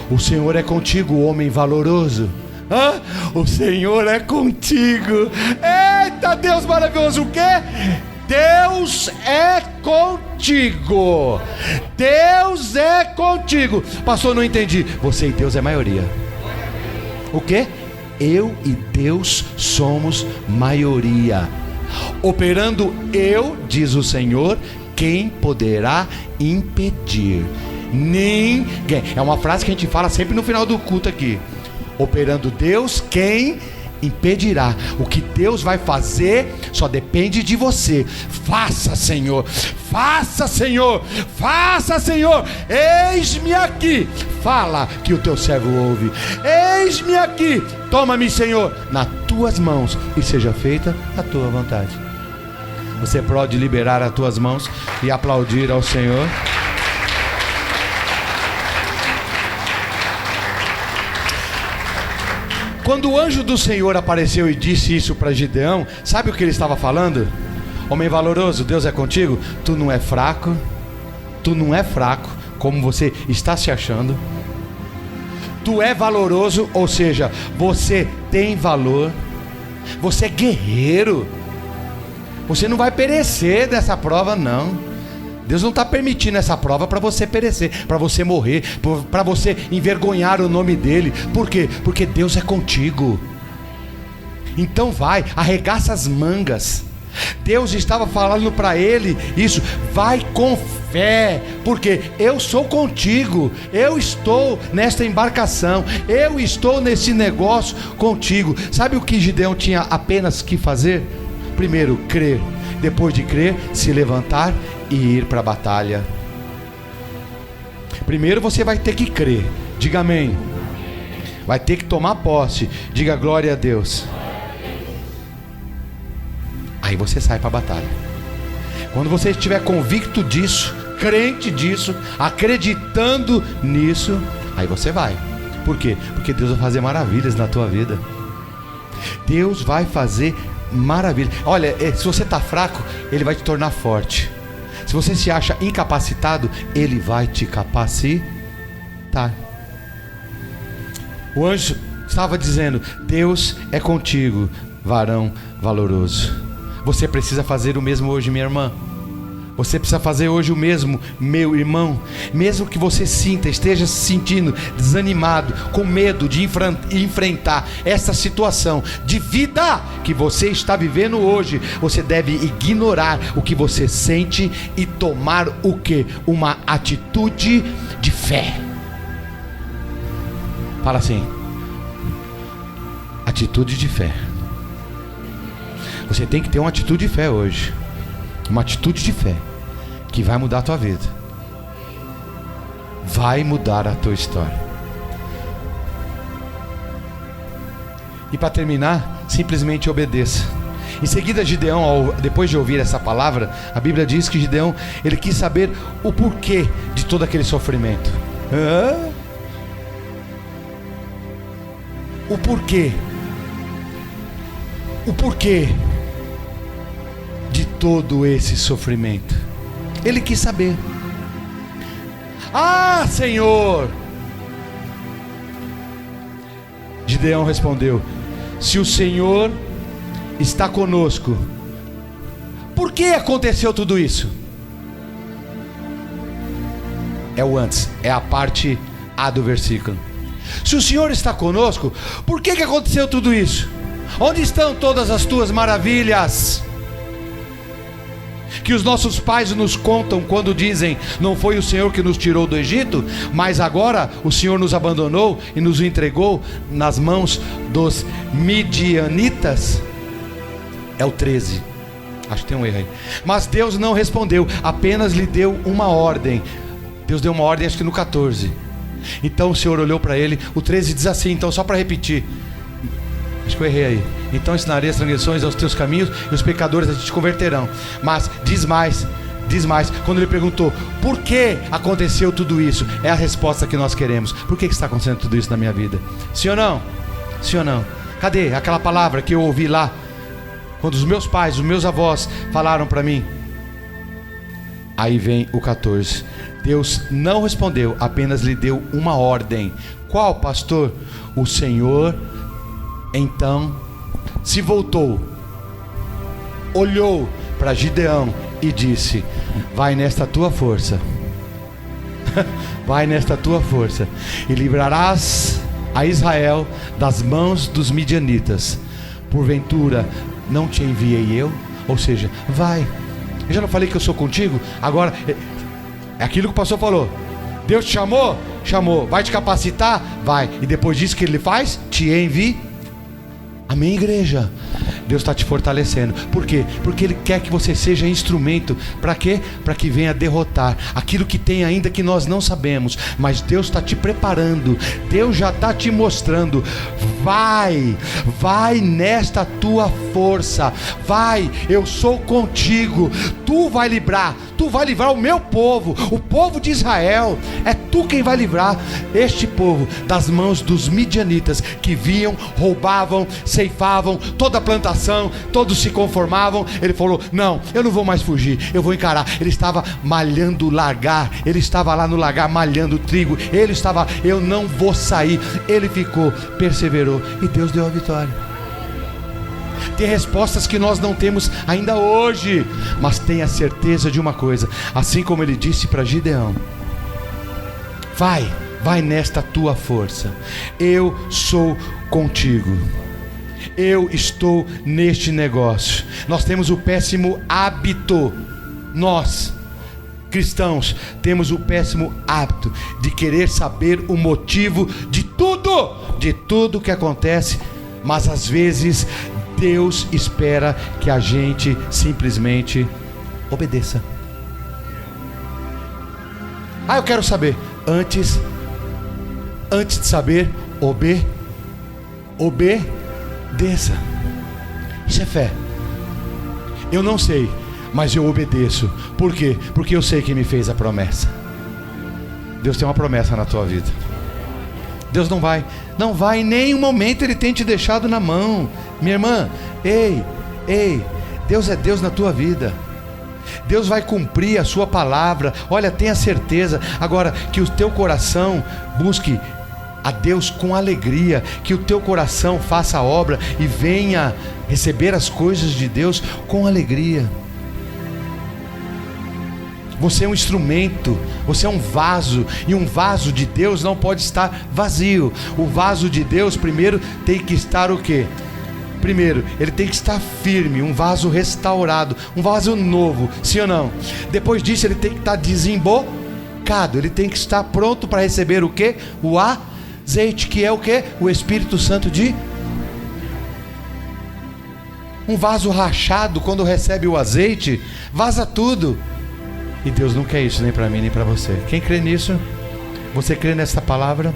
O Senhor é contigo, homem valoroso. O Senhor é contigo. Eita, Deus maravilhoso. O quê? Deus é contigo. Deus é contigo. Pastor, não entendi. Você e Deus é maioria. O quê? Eu e Deus somos maioria. Operando eu, diz o Senhor, quem poderá impedir? Ninguém. É uma frase que a gente fala sempre no final do culto aqui. Operando Deus, quem impedirá? O que Deus vai fazer só depende de você. Faça, Senhor. Faça, Senhor. Faça, Senhor. Eis-me aqui. Fala que o teu servo ouve. Eis-me aqui. Toma-me, Senhor, nas tuas mãos e seja feita a tua vontade. Você pode liberar as tuas mãos e aplaudir ao Senhor. Quando o anjo do Senhor apareceu e disse isso para Gideão, sabe o que ele estava falando? Homem valoroso, Deus é contigo. Tu não é fraco. Tu não é fraco como você está se achando. Tu é valoroso, ou seja, você tem valor. Você é guerreiro. Você não vai perecer dessa prova, não. Deus não está permitindo essa prova para você perecer, para você morrer, para você envergonhar o nome dele. Por quê? Porque Deus é contigo. Então vai, arregaça as mangas. Deus estava falando para ele isso. Vai com fé, porque eu sou contigo. Eu estou nesta embarcação. Eu estou nesse negócio contigo. Sabe o que Gideão tinha apenas que fazer? Primeiro, crer. Depois de crer, se levantar e ir para a batalha. Primeiro você vai ter que crer. Diga amém. Vai ter que tomar posse. Diga glória a Deus. Aí você sai para a batalha. Quando você estiver convicto disso, crente disso, acreditando nisso, aí você vai. Por quê? Porque Deus vai fazer maravilhas na tua vida. Deus vai fazer maravilha. Olha, se você está fraco, Ele vai te tornar forte. Se você se acha incapacitado, Ele vai te capacitar. O anjo estava dizendo: Deus é contigo, varão valoroso. Você precisa fazer o mesmo hoje, minha irmã. Você precisa fazer hoje o mesmo, meu irmão. Mesmo que você esteja se sentindo desanimado, com medo de enfrentar essa situação de vida que você está vivendo hoje, você deve ignorar o que você sente e tomar o quê? Uma atitude de fé. Fala assim: atitude de fé. Você tem que ter uma atitude de fé hoje. Uma atitude de fé que vai mudar a tua vida. Vai mudar a tua história. E para terminar, simplesmente obedeça. Em seguida, Gideão, depois de ouvir essa palavra, a Bíblia diz que Gideão, ele quis saber o porquê de todo aquele sofrimento. O porquê. O porquê de todo esse sofrimento. Ele quis saber. Ah, Senhor! Gideão respondeu: se o Senhor está conosco, por que aconteceu tudo isso? é o antes, é a parte A do versículo. Se o Senhor está conosco, por que aconteceu tudo isso? Onde estão todas as tuas maravilhas? Que os nossos pais nos contam quando dizem: não foi o Senhor que nos tirou do Egito, mas agora o Senhor nos abandonou e nos entregou nas mãos dos midianitas. É o 13. Acho que tem um erro aí. Mas Deus não respondeu, apenas lhe deu uma ordem. Deus deu uma ordem, acho que no 14. Então o Senhor olhou para ele. O 13 diz assim, então só para repetir, acho que eu errei aí. Então ensinarei as transgressões aos teus caminhos, e os pecadores a ti te converterão. Mas diz mais. Quando ele perguntou, por que aconteceu tudo isso? É a resposta que nós queremos. Por que está acontecendo tudo isso na minha vida? Sim ou não? Sim ou não? Cadê aquela palavra que eu ouvi lá, quando os meus pais, os meus avós falaram para mim? Aí vem o 14. Deus não respondeu, apenas lhe deu uma ordem. Qual, pastor? O Senhor então se voltou, olhou para Gideão e disse: vai nesta tua força, vai nesta tua força, e livrarás a Israel das mãos dos midianitas. Porventura não te enviei eu? Ou seja, vai. Eu já não falei que eu sou contigo? Agora é aquilo que o pastor falou. Deus te chamou? Chamou. Vai te capacitar? Vai. E depois disso, que ele faz? Te envia. Amém, igreja? Deus está te fortalecendo. Por quê? Porque Ele quer que você seja instrumento. Para quê? Para que venha derrotar aquilo que tem ainda que nós não sabemos. Mas Deus está te preparando. Deus já está te mostrando. Vai nesta tua força. Vai, eu sou contigo. Tu vai livrar o meu povo, o povo de Israel. É tu quem vai livrar este povo das mãos dos midianitas, que vinham, roubavam, ceifavam toda a plantação, todos se conformavam. Ele falou: não, eu não vou mais fugir, eu vou encarar. Ele estava malhando o lagar, ele estava lá no lagar malhando trigo, ele estava: eu não vou sair. Ele ficou, perseverou, e Deus deu a vitória. Tem respostas que nós não temos ainda hoje, mas tenha certeza de uma coisa, assim como ele disse para Gideão: vai nesta tua força, eu sou contigo, eu estou neste negócio. Nós temos o péssimo hábito, nós cristãos temos o péssimo hábito de querer saber o motivo de tudo que acontece, mas às vezes Deus espera que a gente simplesmente obedeça. Eu quero saber. Antes de saber, obedeça. Isso é fé. Eu não sei, mas eu obedeço. Por quê? Porque eu sei quem me fez a promessa. Deus tem uma promessa na tua vida. Deus não vai em nenhum momento Ele tem te deixado na mão. Minha irmã, ei, Deus é Deus na tua vida. Deus vai cumprir a sua palavra. Olha, tenha certeza. Agora, que o teu coração busque a Deus com alegria, que o teu coração faça a obra e venha receber as coisas de Deus com alegria. Você é um instrumento, você é um vaso, e um vaso de Deus não pode estar vazio. O vaso de Deus primeiro tem que estar o quê? Primeiro, ele tem que estar firme, um vaso restaurado, um vaso novo, sim ou não? Depois disso, ele tem que estar desembocado, ele tem que estar pronto para receber o quê? O azeite, que é o quê? O Espírito Santo de... Um vaso rachado, quando recebe o azeite, vaza tudo. E Deus não quer isso, nem para mim, nem para você. Quem crê nisso? Você crê nessa palavra?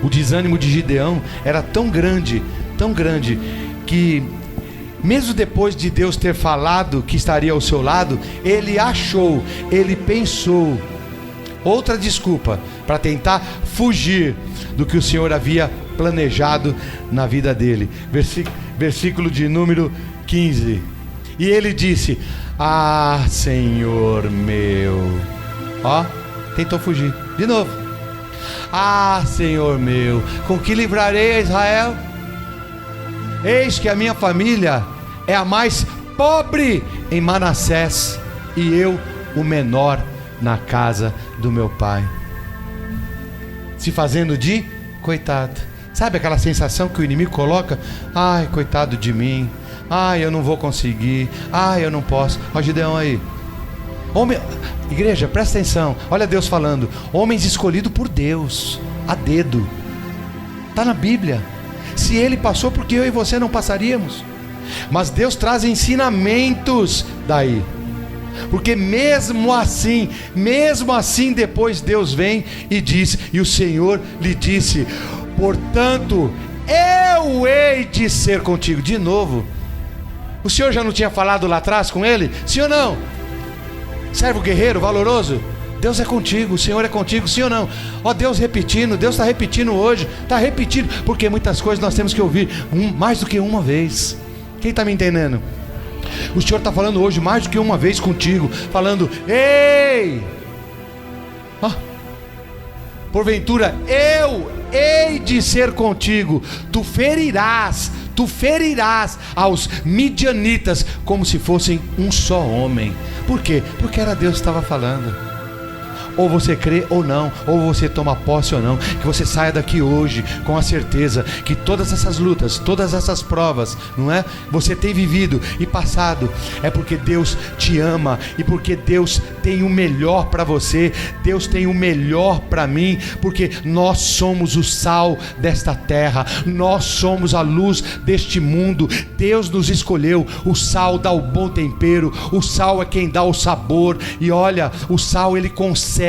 O desânimo de Gideão era tão grande, que mesmo depois de Deus ter falado que estaria ao seu lado, ele pensou outra desculpa para tentar fugir do que o Senhor havia planejado na vida dele. Versículo de número 15. E ele disse: Senhor meu. Tentou fugir de novo. Senhor meu, com que livrarei a Israel? Eis que a minha família é a mais pobre em Manassés, e eu o menor na casa do meu pai. Se fazendo de coitado. Sabe aquela sensação que o inimigo coloca? Ai, coitado de mim. Ai, eu não vou conseguir. Ai, eu não posso. Ó, Gideão aí. Homem... Igreja, presta atenção. Olha Deus falando. Homens escolhidos por Deus, a dedo. Está na Bíblia. Se ele passou, por que eu e você não passaríamos? Mas Deus traz ensinamentos daí. Porque mesmo assim depois Deus vem e diz, e o Senhor lhe disse: portanto, eu hei de ser contigo. De novo. O Senhor já não tinha falado lá atrás com ele? Sim ou não? Servo guerreiro, valoroso, Deus é contigo, o Senhor é contigo, sim ou não? Ó, Deus repetindo, Deus está repetindo hoje, está repetindo, porque muitas coisas nós temos que ouvir mais do que uma vez. Quem está me entendendo? O Senhor está falando hoje mais do que uma vez contigo, falando: ei, porventura eu hei de ser contigo, tu ferirás aos midianitas como se fossem um só homem. Por quê? Porque era Deus que estava falando. Ou você crê ou não, ou você toma posse ou não, que você saia daqui hoje com a certeza que todas essas lutas, todas essas provas, não é? Você tem vivido e passado, é porque Deus te ama e porque Deus tem o melhor para você. Deus tem o melhor para mim, porque nós somos o sal desta terra, nós somos a luz deste mundo. Deus nos escolheu. O sal dá o bom tempero, o sal é quem dá o sabor. E olha, o sal ele conserva.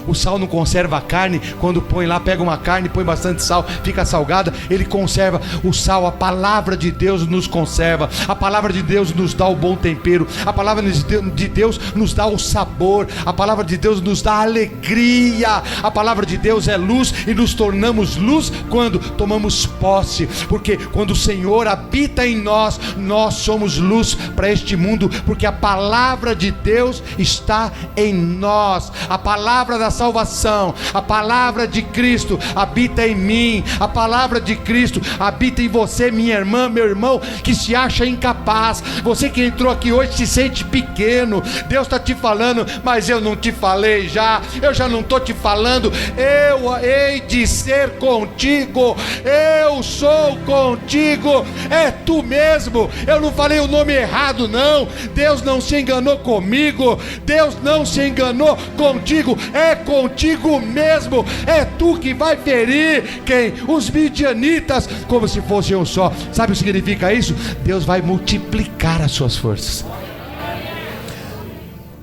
O sal não conserva a carne. Quando põe lá, pega uma carne, põe bastante sal, fica salgada, ele conserva. O sal, a palavra de Deus nos conserva. A palavra de Deus nos dá o bom tempero. A palavra de Deus nos dá o sabor. A palavra de Deus nos dá alegria. A palavra de Deus é luz, e nos tornamos luz quando tomamos posse. Porque quando o Senhor habita em nós, nós somos luz para este mundo, porque a palavra de Deus está em nós. A palavra da salvação, a palavra de Cristo habita em mim. A palavra de Cristo habita em você, minha irmã, meu irmão, que se acha incapaz. Você que entrou aqui hoje se sente pequeno. Deus está te falando: mas eu não te falei já? Eu já não estou te falando? Eu hei de ser contigo. Eu sou contigo. É tu mesmo. Eu não falei o nome errado, não. Deus não se enganou comigo. Deus não se enganou contigo. É contigo mesmo. É tu que vai ferir quem? Os midianitas, como se fossem um só. Sabe o que significa isso? Deus vai multiplicar as suas forças.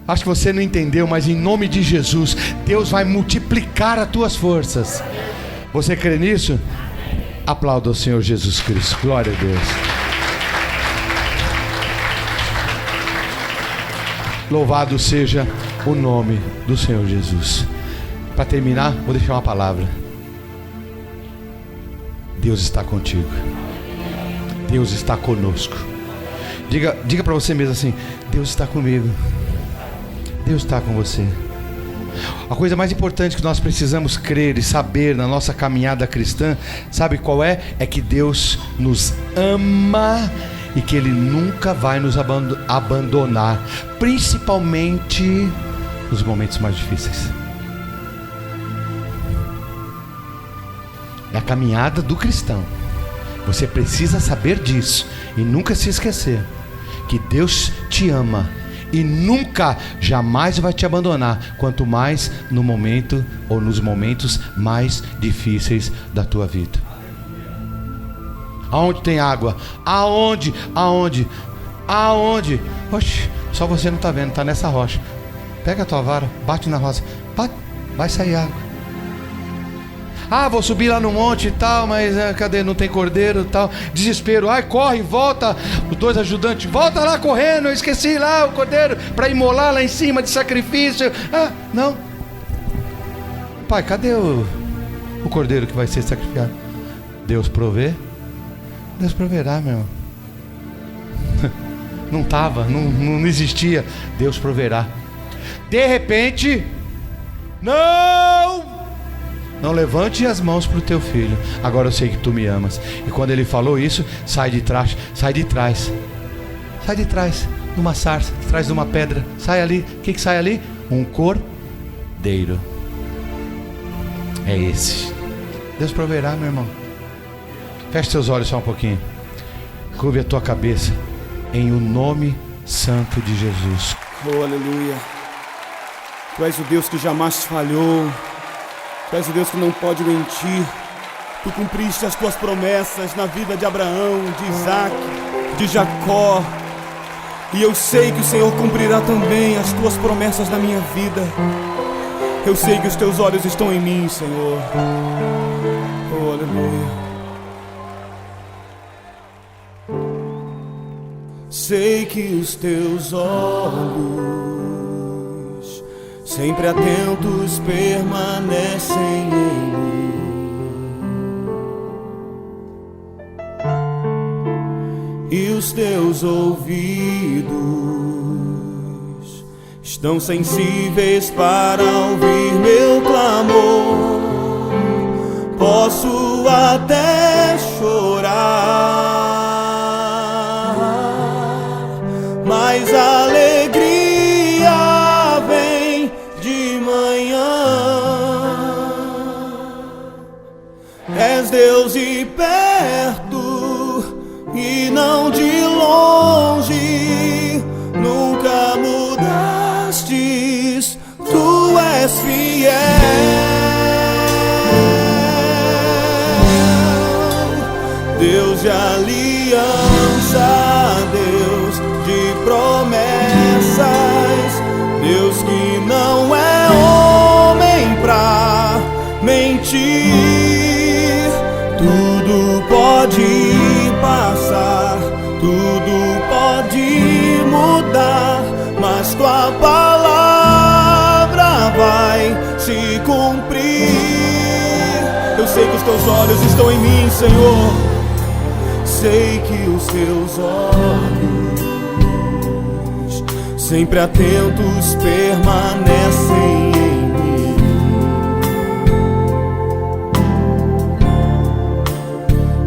Acho que você não entendeu, mas em nome de Jesus, Deus vai multiplicar as tuas forças. Você crê nisso? Aplauda o Senhor Jesus Cristo. Glória a Deus. Louvado seja o nome do Senhor Jesus. Para terminar, vou deixar uma palavra. Deus está contigo. Deus está conosco. Diga para você mesmo assim: Deus está comigo. Deus está com você. A coisa mais importante que nós precisamos crer e saber na nossa caminhada cristã, sabe qual é? É que Deus nos ama e que Ele nunca vai nos abandonar, principalmente nos momentos mais difíceis. É a caminhada do cristão. Você precisa saber disso e nunca se esquecer que Deus te ama e nunca, jamais vai te abandonar, quanto mais no momento ou nos momentos mais difíceis da tua vida. Aonde tem água? Aonde? Oxe, só você não está vendo, está nessa rocha. Pega a tua vara, bate na rocha, vai sair água. Vou subir lá no monte e tal, mas cadê? Não tem cordeiro e tal. Desespero, corre, volta. Os dois ajudantes, volta lá correndo, eu esqueci lá o cordeiro para imolar lá em cima de sacrifício. Não. Pai, cadê o cordeiro que vai ser sacrificado? Deus provê. Deus proverá, meu irmão. Não estava, não existia. Deus proverá. De repente, não levante as mãos para o teu filho. Agora eu sei que tu me amas. E quando ele falou isso, sai de trás, numa sarça, atrás de uma pedra. Sai ali. O que sai ali? um cordeiro. É esse. Deus proverá, meu irmão. Feche seus olhos só um pouquinho. Curve a tua cabeça em o nome santo de Jesus. Oh, aleluia. Tu és o Deus que jamais falhou. Tu és o Deus que não pode mentir. Tu cumpriste as tuas promessas na vida de Abraão, de Isaac, de Jacó. E eu sei que o Senhor cumprirá também as tuas promessas na minha vida. Eu sei que os teus olhos estão em mim, Senhor. Oh, aleluia. Sei que os teus olhos, sempre atentos, permanecem em mim. E os teus ouvidos estão sensíveis para ouvir meu clamor. Posso até chorar, mas a alegria vem de manhã. És Deus de perto e não de longe, nunca mudastes, tu és fiel. Deus de aliança, Deus de promessas, Deus que não é homem pra mentir. Tudo pode passar, tudo pode mudar, mas tua palavra vai se cumprir. Eu sei que os teus olhos estão em mim, Senhor. Sei que os teus olhos, sempre atentos, permanecem em mim.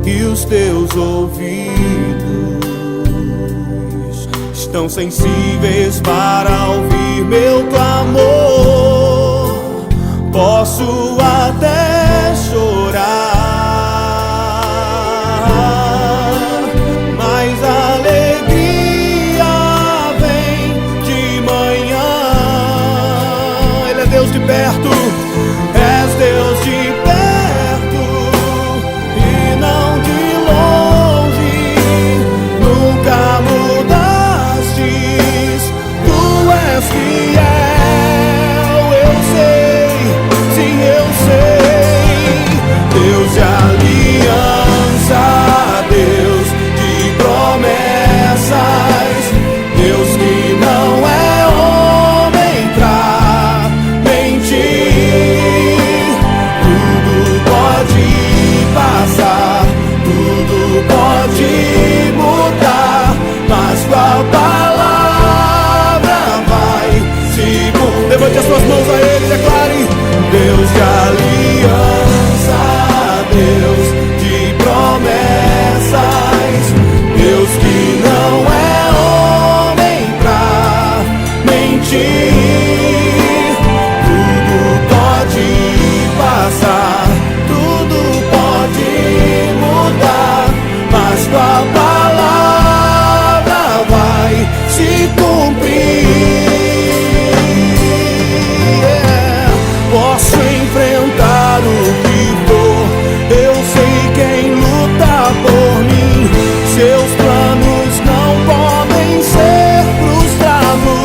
E os teus ouvidos estão sensíveis para ouvir meu clamor. Posso até chorar, mas a alegria vem de manhã. Ele é Deus de perto, és Deus de perto e não de longe, nunca mudastes, tu és fiel. Eu sei, sim eu sei, Deus de aliança, Deus de promessas, Deus que não é homem pra mentir. Tudo pode passar, tudo pode mudar, mas tua palavra vai se cumprir. Levante as suas mãos a Ele e declare: Deus de aliança, Deus de promessas, Deus que não é homem pra mentir. Tudo pode passar, tudo pode mudar, mas tua palavra vai se cumprir. Posso enfrentar o que for, eu sei quem luta por mim. Seus planos não podem ser frustrados.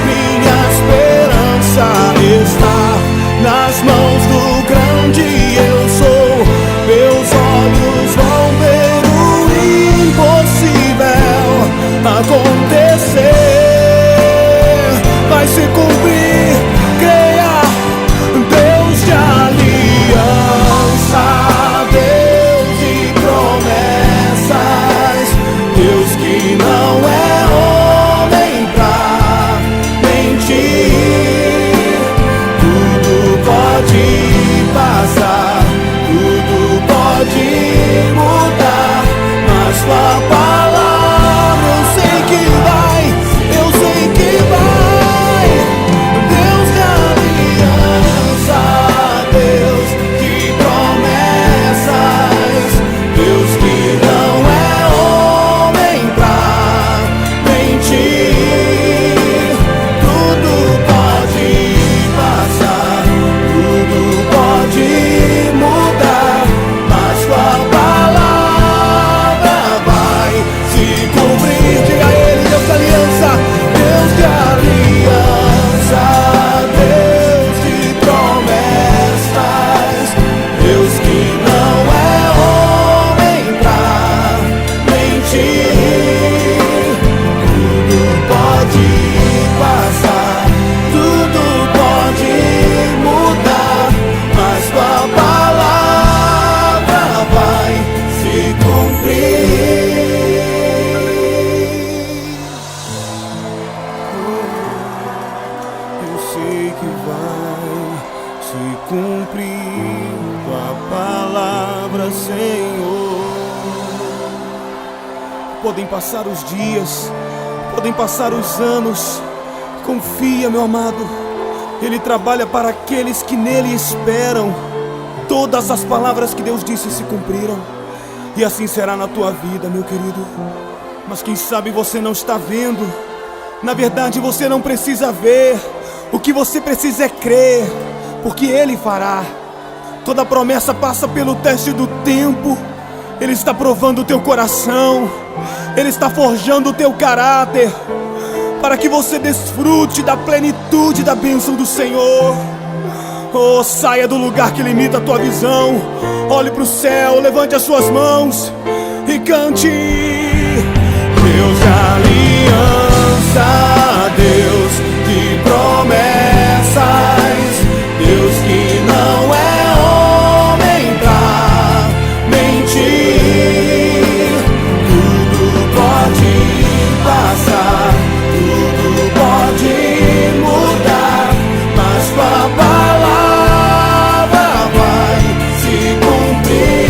Minha esperança está nas mãos do grande eu sou. Meus olhos vão ver o impossível acontecer, vai se cumprir, creia. Deus de aliança, Deus de promessas, Deus que não é homem pra mentir. Tudo pode passar, tudo pode mudar, mas tua palavra eu sei que vai, eu sei que vai se cumprir tua palavra, Senhor. Podem passar os dias, podem passar os anos, confia, meu amado, Ele trabalha para aqueles que nele esperam. Todas as palavras que Deus disse se cumpriram, e assim será na tua vida, meu querido. Mas quem sabe você não está vendo. Na verdade você não precisa ver. O que você precisa é crer, porque Ele fará. Toda promessa passa pelo teste do tempo. Ele está provando o teu coração, Ele está forjando o teu caráter, para que você desfrute da plenitude da bênção do Senhor. Oh, saia do lugar que limita a tua visão. Olhe para o céu, levante as suas mãos e cante. Deus de aliança, Deus de promessas, Deus que não é homem pra mentir. Tudo pode passar, tudo pode mudar, mas tua palavra vai se cumprir.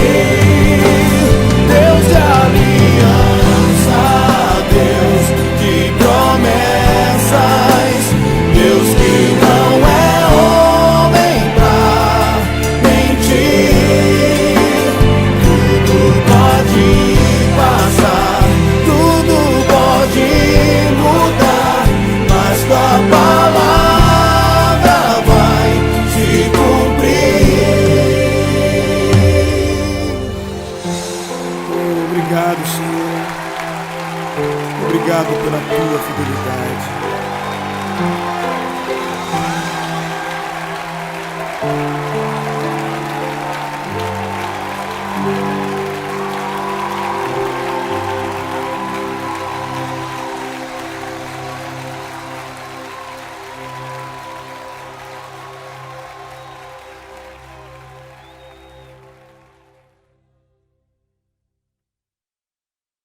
Deus de aliança, Deus de promessas, Deus que não é homem pra mentir. Tudo pode passar, tudo pode mudar, mas tua palavra vai se cumprir. Obrigado, Senhor. Obrigado pela tua fidelidade.